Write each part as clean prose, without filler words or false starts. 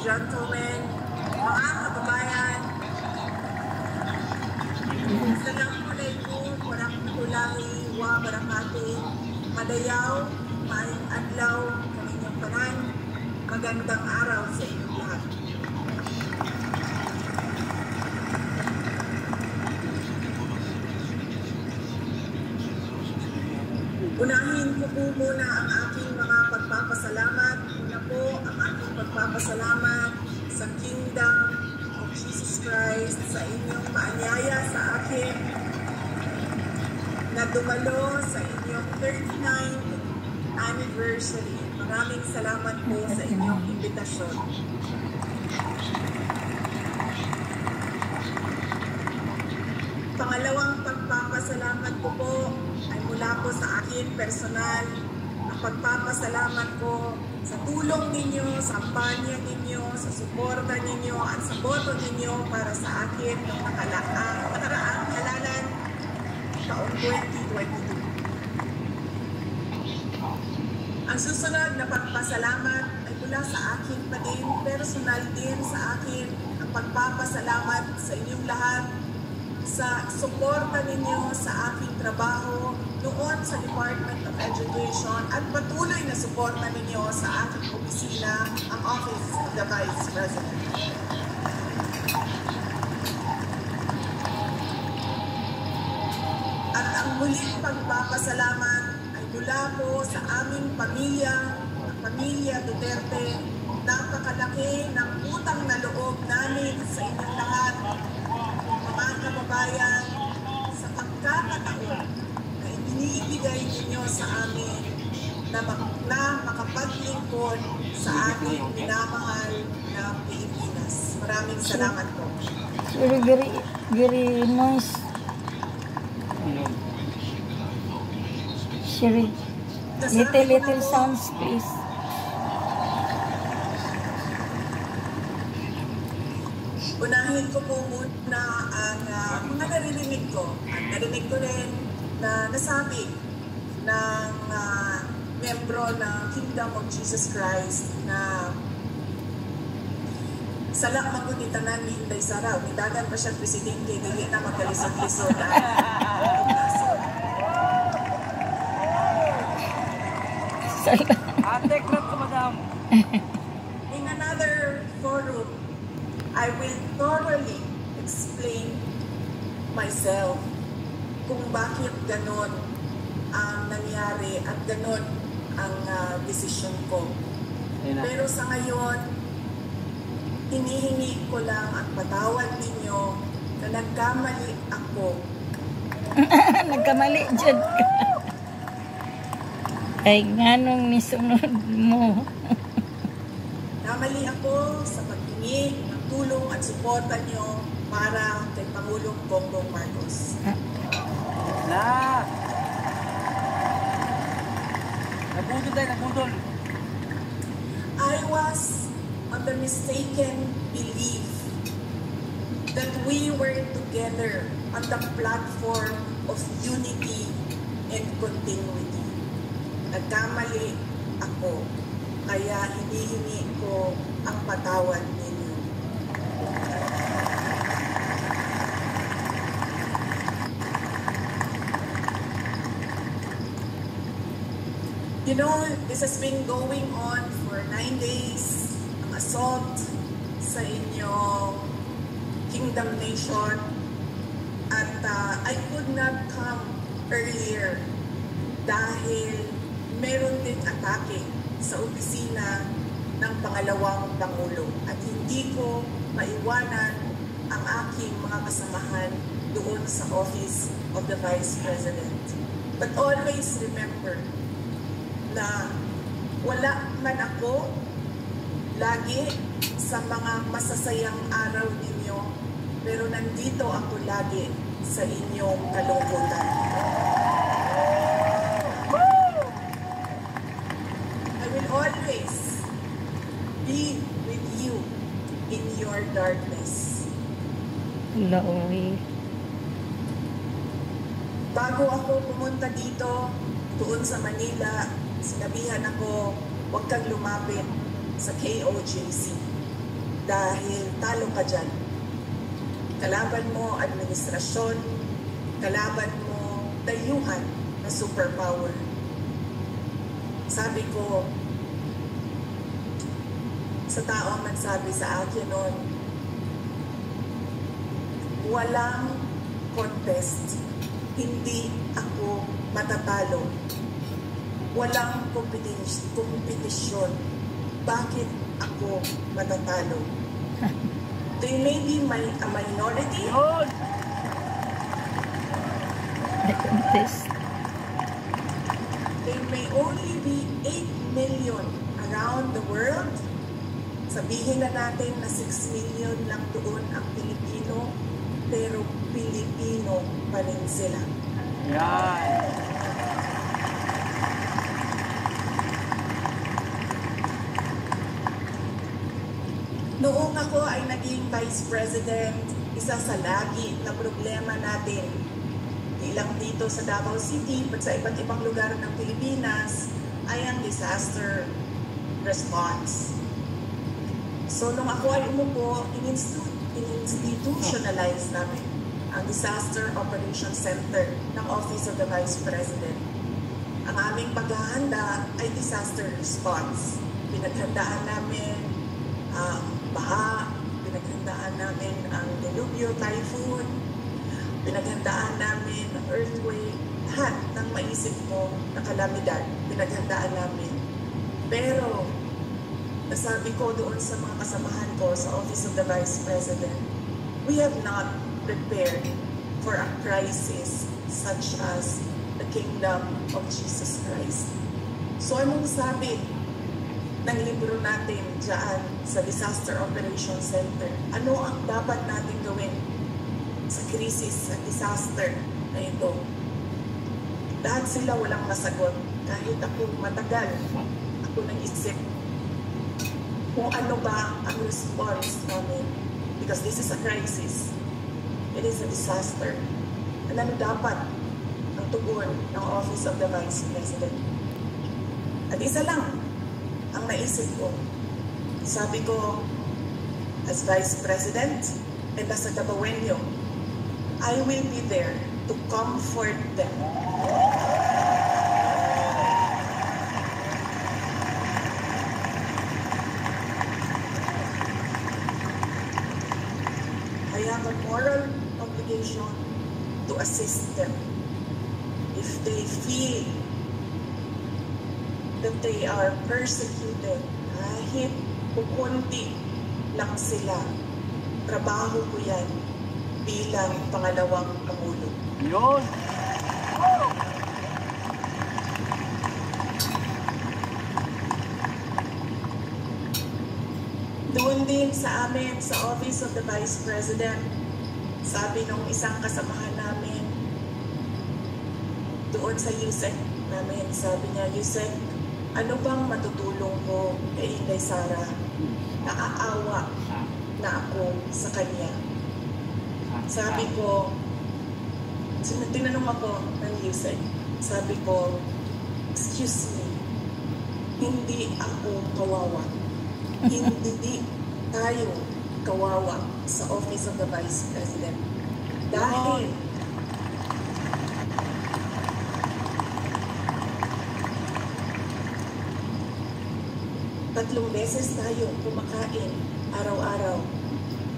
gentlemen, mga kababayan, Assalamualaikum warahmatullahi wabarakatuh. Madayaw, maayong adlaw, kaninyong tanan, magandang araw sa inyong lahat. Unahin ko po muna ang aking mga pagpapasalamat. Una po ang aking pagpapasalamat sa Kingdom of Jesus Christ sa inyong paanyaya sa akin na dumalo sa inyong 39th anniversary. Maraming salamat po sa inyong imbitasyon. Pangalawang pagpapasalamat ko po ay mula po sa akin personal. Ang pagpapasalamat ko sa tulong ninyo, sa kampanya ninyo, sa suporta ninyo at sa boto ninyo para sa akin noong nakaraang halalan taong 2022. Ang susunod na pagpasalamat ay mula sa akin pa din, personal din sa akin ang pagpapasalamat sa inyong lahat sa suporta ninyo sa aking trabaho noon sa Department of Education at patuloy na suporta ninyo sa aking opisina, ang Office of the Vice President. At ang muling pagpapasalamat ay mula po sa aming pamilya, ang pamilya Duterte. Napakalaki ng utang na loob namin sa inyong lahat, mga kababayan, sa pagkakataon na ibinibigay ninyo sa amin na makapaglingkod sa ating minamahal na Pilipinas. Maraming salamat po. Very nice. Sherry, little sounds, please. Unahin ko po muna ang mga narinig ko. At narinig ko rin na nasabi ng membro ng Kingdom of Jesus Christ na salak magkutitanan ni Inday Saraw. Nidagan pa siyang presidente, dili na magkalisod-lisod. Ate, crap ko, madam. In another forum, I will thoroughly explain myself kung bakit ganon ang nangyari at ganon ang desisyon ko. Pero sa ngayon, hinihingi ko lang ang patawad ninyo na nagkamali ako. Nagkamali dyan ka. Ay, nganong nisunod mo? Namali ako sa paghingi ng tulong at suporta nyo para kay Pangulong Bongbong Marcos. Na! Nabudol tayo, nabudol. I was on the mistaken belief that we were together on the platform of unity and continuity. Nagkamali ako, kaya hinihingi ko ang patawad ninyo. You know, this has been going on for 9 days, ang assault sa inyong Kingdom Nation, at I could not come earlier dahil meron din atake sa opisina ng pangalawang Pangulo at hindi ko maiwanan ang aking mga kasamahan doon sa Office of the Vice President. But always remember na wala man ako lagi sa mga masasayang araw ninyo, pero nandito ako lagi sa inyong kalungkutan. I will always be with you in your darkness. Lord. Bago ako pumunta dito, doon sa Manila, sinabihan ako, huwag kang lumapit sa KOJC. dahil talo ka dyan. Kalaban mo administrasyon, kalaban mo dayuhan na superpower. Sabi ko, sa taong nagsabi sa akin noon, walang contest, hindi ako matatalo. Walang kompetisyon. Bakit ako matatalo? They may be a minority. Yun! The contest. They may only be 8 million around the world. Sabihin na natin na 6 million lang doon ang Pilipino, pero Pilipino pa rin sila. Yan! Noong ako ay naging Vice President, isa sa lagi na problema natin, di lang dito sa Davao City, but sa iba't ibang lugar ng Pilipinas, ay ang disaster response. So nung ako ay umupo, in-institutionalize namin ang Disaster Operations Center ng Office of the Vice President. Ang aming paghahanda ay disaster response. Pinaghandaan namin ang baha, pinaghandaan namin ang delubyo, typhoon, pinaghandaan namin ang earthquake, lahat ng maisip mo na kalamidad, pinaghandaan namin. Pero nasabi ko doon sa mga kasamahan ko sa Office of the Vice President, we have not prepared for a crisis such as the Kingdom of Jesus Christ. So anong sabi ng libro natin dyan sa Disaster Operations Center? Ano ang dapat natin gawin sa krisis, sa disaster na ito? Lahat sila walang masagot. Kahit ako matagal, ako nag-isip kung ano ba ang response namin. Because this is a crisis. It is a disaster. And ano dapat ang tugon ng Office of the Vice President? At isa lang ang naisip ko. Sabi ko, as Vice President and as a Dabawenyo, I will be there to comfort them. I have a moral obligation to assist them. If they feel that they are persecuted, kahit kukunti lang sila, trabaho ko yan bilang pangalawang Pangulo. Yun! Doon din sa amin, sa Office of the Vice President, sabi nung isang kasamahan namin, doon sa USEC namin, sabi niya, USEC, ano bang matutulong ko kay Inday Sara? Naaawa na ako sa kanya. Sabi ko, tinanong ako ng USEC, sabi ko, excuse me, hindi ako kawawa. Hindi tayo kawawa sa Office of the Vice President. Dahil tatlong beses tayo kumakain araw-araw.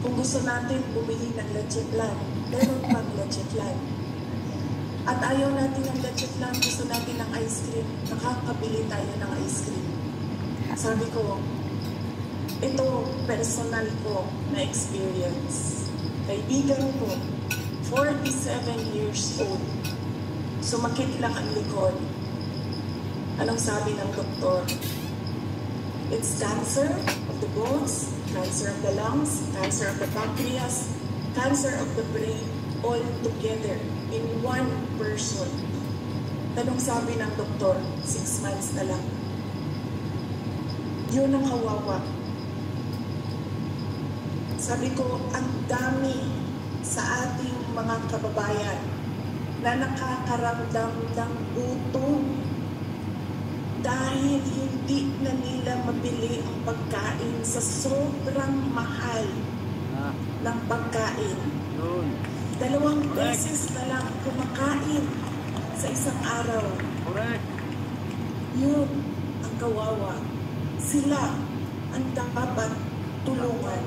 Kung gusto natin bumili ng leche plan, meron pang leche plan. At ayaw natin ng leche plan, gusto natin ng ice cream, nakakabili tayo ng ice cream. Sabi ko, ito personal ko na experience. Kaibigan ko, 47 years old, sumakit lang ang likod. Anong sabi ng doktor? It's cancer of the bones, cancer of the lungs, cancer of the pancreas, cancer of the brain, all together in one person. Anong sabi ng doktor? 6 months na lang. Yun ang kawawa. Sabi ko, ang dami sa ating mga kababayan na nakakaramdam ng gutom dahil hindi na nila mabili ang pagkain sa sobrang mahal Ah, ng pagkain. yun. 2 beses na lang kumakain sa isang araw. Correct. Yun ang kawawa. Sila ang dapat tulungan.